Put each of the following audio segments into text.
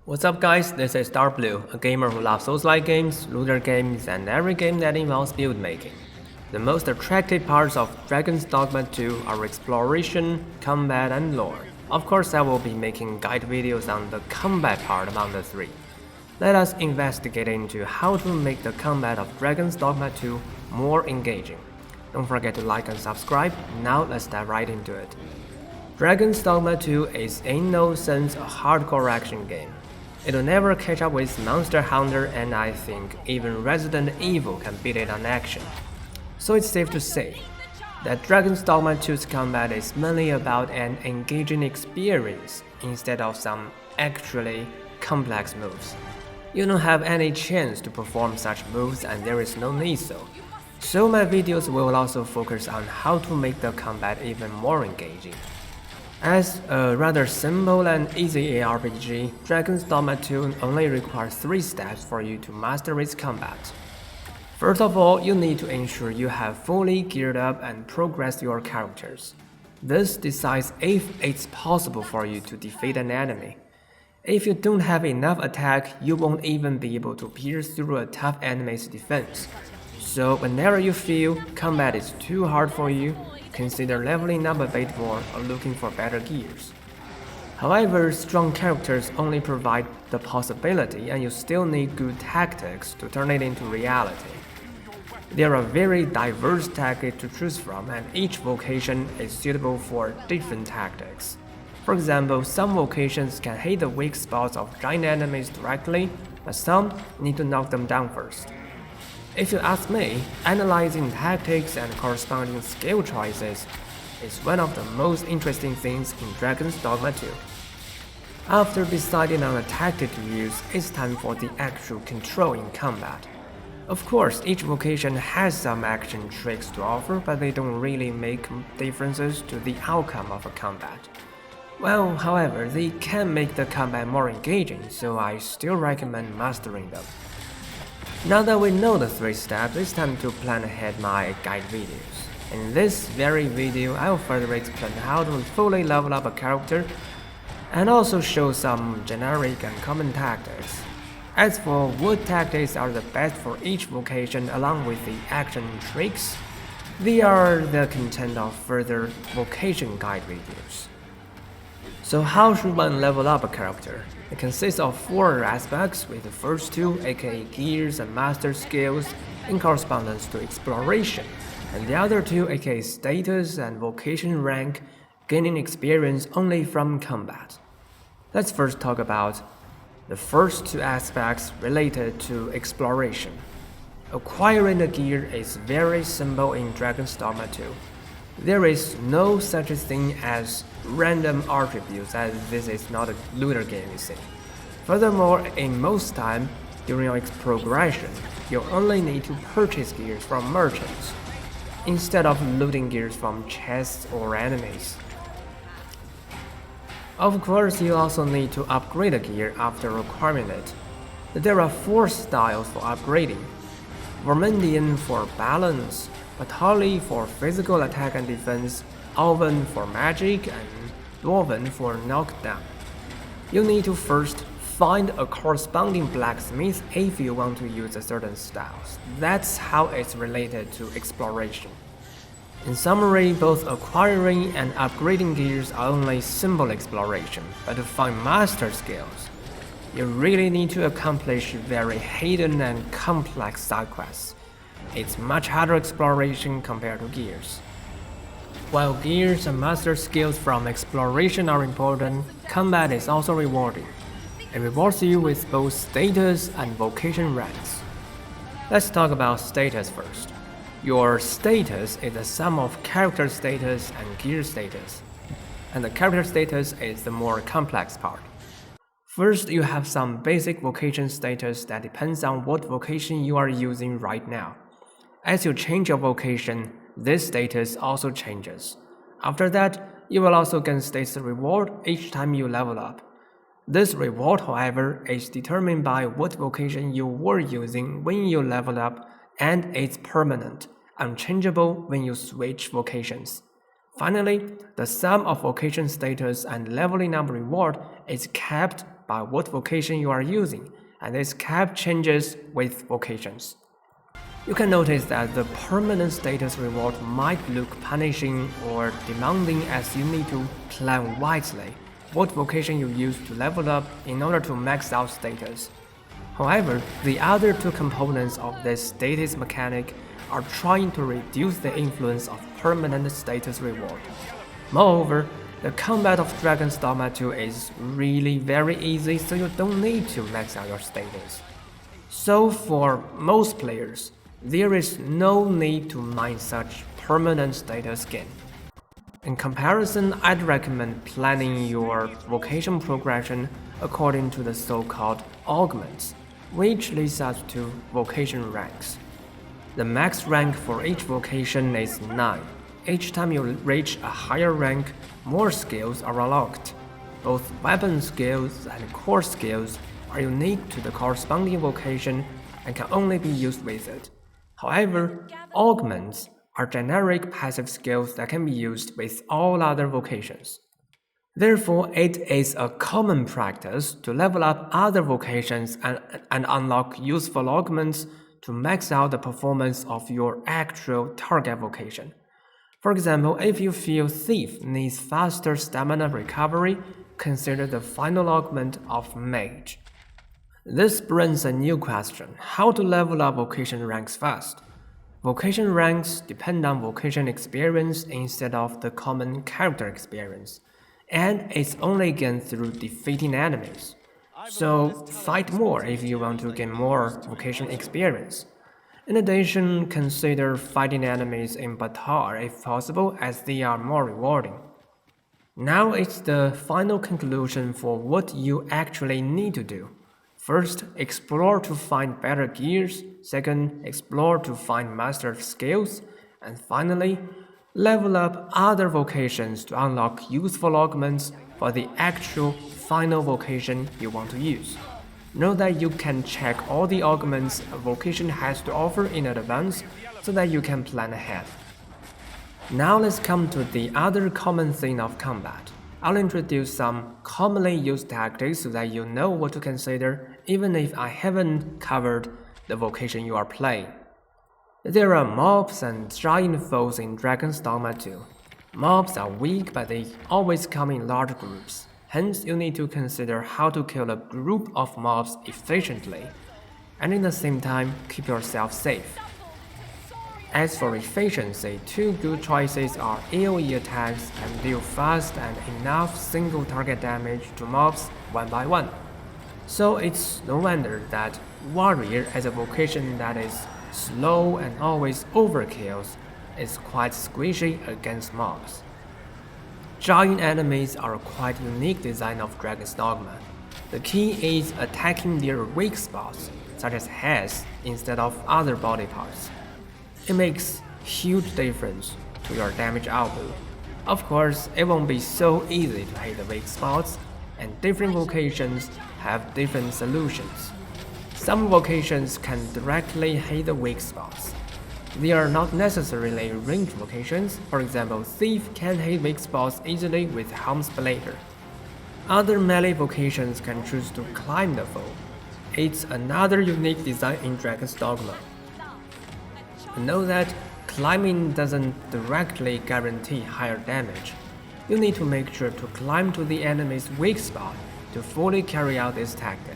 What's up guys, this is Darkbblue, a gamer who loves Souls-like games, looter games, and every game that involves build making. The most attractive parts of Dragon's Dogma 2 are exploration, combat, and lore. Of course, I will be making guide videos on the combat part among the three. Let us investigate into how to make the combat of Dragon's Dogma 2 more engaging. Don't forget to like and subscribe. Now let's dive right into it. Dragon's Dogma 2 is in no sense a hardcore action game. It'll never catch up with Monster Hunter, and I think even Resident Evil can beat it on action. So it's safe to say that Dragon's Dogma 2's combat is mainly about an engaging experience instead of some actually complex moves. You don't have any chance to perform such moves, and there is no need so. So my videos will also focus on how to make the combat even more engaging. As a rather simple and easy ARPG, Dragon's Dogma 2 only requires 3 steps for you to master its combat. First of all, you need to ensure you have fully geared up and progressed your characters. This decides if it's possible for you to defeat an enemy. If you don't have enough attack, you won't even be able to pierce through a tough enemy's defense. So whenever you feel combat is too hard for you, consider leveling up a bit more or looking for better gears. However, strong characters only provide the possibility, and you still need good tactics to turn it into reality. There are very diverse tactics to choose from, and each vocation is suitable for different tactics. For example, some vocations can hit the weak spots of giant enemies directly, but some need to knock them down first. If you ask me, analyzing tactics and corresponding skill choices is one of the most interesting things in Dragon's Dogma 2. After deciding on a tactic to use, it's time for the actual control in combat. Of course, each vocation has some action tricks to offer, but they don't really make differences to the outcome of a combat. Well, however, they can make the combat more engaging, so I still recommend mastering them. Now that we know the 3 steps, it's time to plan ahead my guide videos. In this very video, I will further explain how to fully level up a character and also show some generic and common tactics. As for what tactics are the best for each vocation along with the action tricks, they are the content of further vocation guide videos. So how should one level up a character? It consists of 4 aspects, with the first 2, aka gears and master skills, in correspondence to exploration, and the other 2, aka status and vocation rank, gaining experience only from combat. Let's first talk about the first 2 aspects related to exploration. Acquiring a gear is very simple in Dragon's Dogma 2. There is no such thing as random attributes, as this is not a looter game, you see. Furthermore, in most time, during your progression, you only need to purchase gears from merchants, instead of looting gears from chests or enemies. Of course, you also need to upgrade a gear after acquiring it. There are 4 styles for upgrading: Vermilion for balance, Batali for physical attack and defense, Alven for magic, and Dwarven for knockdown. You need to first find a corresponding blacksmith if you want to use a certain style. That's how it's related to exploration. In summary, both acquiring and upgrading gears are only simple exploration, but to find master skills, you really need to accomplish very hidden and complex side quests. It's much harder exploration compared to gears. While gears and master skills from exploration are important, combat is also rewarding. It rewards you with both status and vocation ranks. Let's talk about status first. Your status is the sum of character status and gear status, and the character status is the more complex part. First, you have some basic vocation status that depends on what vocation you are using right now. As you change your vocation, this status also changes. After that, you will also gain status reward each time you level up. This reward, however, is determined by what vocation you were using when you leveled up, and it's permanent, unchangeable when you switch vocations. Finally, the sum of vocation status and leveling up reward is capped by what vocation you are using, and this cap changes with vocations. You can notice that the permanent status reward might look punishing or demanding as you need to plan wisely what vocation you use to level up in order to max out status. However, the other two components of this status mechanic are trying to reduce the influence of permanent status reward. Moreover, the combat of Dragon's Dogma 2 is really very easy, so you don't need to max out your status. So for most players, there is no need to mine such permanent status gain. In comparison, I'd recommend planning your vocation progression according to the so-called augments, which leads us to vocation ranks. The max rank for each vocation is 9. Each time you reach a higher rank, more skills are unlocked. Both weapon skills and core skills are unique to the corresponding vocation and can only be used with it. However, augments are generic passive skills that can be used with all other vocations. Therefore, it is a common practice to level up other vocations and unlock useful augments to max out the performance of your actual target vocation. For example, if you feel Thief needs faster stamina recovery, consider the final augment of Mage. This brings a new question: how to level up vocation ranks fast? Vocation ranks depend on vocation experience instead of the common character experience, and it's only gained through defeating enemies. So fight more if you want to gain more vocation experience. In addition, consider fighting enemies in Batar if possible, as they are more rewarding. Now it's the final conclusion for what you actually need to do. First, explore to find better gears. Second, explore to find mastered skills. And finally, level up other vocations to unlock useful augments for the actual final vocation you want to use. Know that you can check all the augments a vocation has to offer in advance so that you can plan ahead. Now let's come to the other common theme of combat. I'll introduce some commonly used tactics so that you know what to consider even if I haven't covered the vocation you are playing. There are mobs and giant foes in Dragon's Dogma 2. Mobs are weak, but they always come in large groups. Hence, you need to consider how to kill a group of mobs efficiently, and at the same time, keep yourself safe. As for efficiency, two good choices are AoE attacks and deal fast and enough single target damage to mobs one by one. So it's no wonder that Warrior, as a vocation that is slow and always overkills, is quite squishy against mobs. Giant enemies are a quite unique design of Dragon's Dogma. The key is attacking their weak spots, such as heads, instead of other body parts. It makes huge difference to your damage output. Of course, it won't be so easy to hit the weak spots, and different vocations have different solutions. Some vocations can directly hit the weak spots. They are not necessarily ranged vocations. For example, Thief can hit weak spots easily with Helm Splitter. Other melee vocations can choose to climb the foe. It's another unique design in Dragon's Dogma. Know that climbing doesn't directly guarantee higher damage. You need to make sure to climb to the enemy's weak spot to fully carry out this tactic.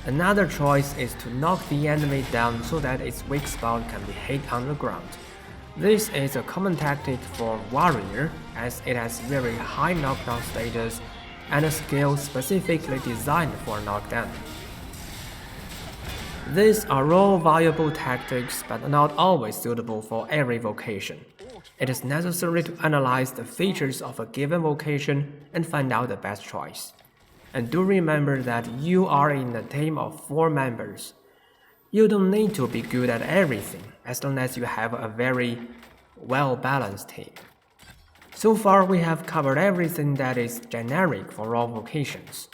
Another choice is to knock the enemy down so that its weak spot can be hit on the ground. This is a common tactic for Warrior, as it has very high knockdown status and a skill specifically designed for knockdown. These are all viable tactics, but not always suitable for every vocation. It is necessary to analyze the features of a given vocation and find out the best choice. And do remember that you are in a team of 4 members. You don't need to be good at everything, as long as you have a very well-balanced team. So far, we have covered everything that is generic for all vocations.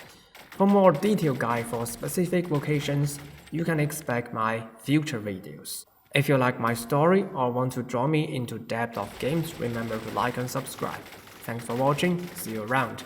For more detailed guide for specific vocations, you can expect my future videos. If you like my story or want to draw me into depth of games, remember to like and subscribe. Thanks for watching, see you around.